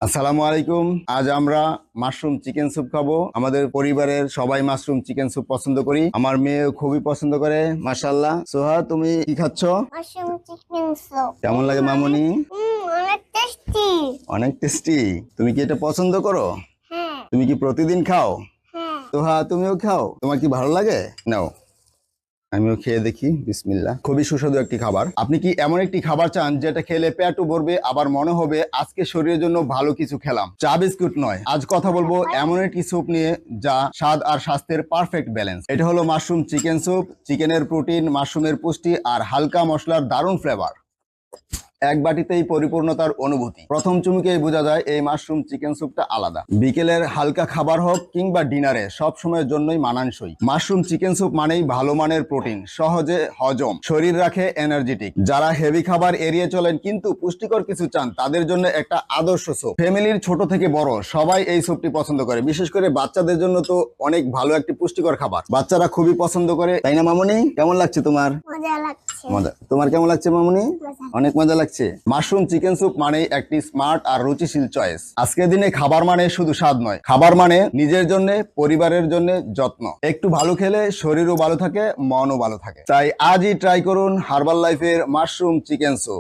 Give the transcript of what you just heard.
আসসালামু আলাইকুম। আজ আমরা মাশরুম চিকেন স্যুপ খাবো। আমাদের পরিবারের সবাই মাশরুম চিকেন স্যুপ পছন্দ করি। আমার মেয়ে খুবই পছন্দ করে, মাশাআল্লাহ। সোহা, তুমি কি খাচ্ছ? মাশরুম চিকেন স্যুপ কেমন লাগে মামুনি? অনেক টেস্টি। অনেক টেস্টি। তুমি কি এটা পছন্দ করো? হ্যাঁ তুমি কি প্রতিদিন খাও? হ্যাঁ সোহা, তুমিও খাও? তোমার কি ভালো লাগে? নাও, আমিও খেয়ে দেখি। বিসমিল্লাহ। খুবই সুস্বাদু একটি খাবার। আপনি কি এমন একটি খাবার চান যেটা খেলে পেটও ভরবে, আবার মনে হবে আজকে শরীরের জন্য ভালো কিছু খেলাম? চা বিস্কুট নয়, আজ কথা বলবো এমন একটি স্যুপ নিয়ে যা স্বাদ আর স্বাস্থ্যের পারফেক্ট ব্যালেন্স। এটা হলো মাশরুম চিকেন স্যুপ। চিকেনের প্রোটিন, মাশরুমের পুষ্টি আর হালকা মশলার দারুণ ফ্লেভার, এক বাটিতেই পরিপূর্ণতার অনুভূতি। প্রথম চুমুকেই বোঝা যায় এই মাশরুম চিকেন স্যুপটা আলাদা। বিকেলের হালকা খাবার হোক কিংবা ডিনারে, সব সময়ের জন্যই মানানসই। মাশরুম চিকেন স্যুপ মানেই ভালো মানের প্রোটিন, সহজে হজম, শরীর রাখে এনার্জেটিক। যারা হেভি খাবার এড়িয়ে চলেন কিন্তু পুষ্টিকর কিছু চান, তাদের জন্য একটা আদর্শ স্যুপ। ফ্যামিলির ছোট থেকে বড় সবাই এই স্যুপটি পছন্দ করে। বিশেষ করে বাচ্চাদের জন্য তো অনেক ভালো একটি পুষ্টিকর খাবার, বাচ্চারা খুবই পছন্দ করে, তাই না মামুনি? কেমন লাগছে তোমার? মজা লাগছে। মজা। তোমার কেমন লাগছে মামুনি? মজা। অনেক মজা লাগছে। মাশরুম চিকেন স্যুপ মানেই একটি স্মার্ট আর রুচিশীল চয়েস। আজকের দিনে খাবার মানে শুধু স্বাদ নয়, খাবার মানে নিজের জন্য, পরিবারের জন্য যত্ন। একটু ভালো খেলে শরীরও ভালো থাকে, মনও ভালো থাকে। তাই আজই ট্রাই করুন হার্বাল লাইফের মাশরুম চিকেন স্যুপ।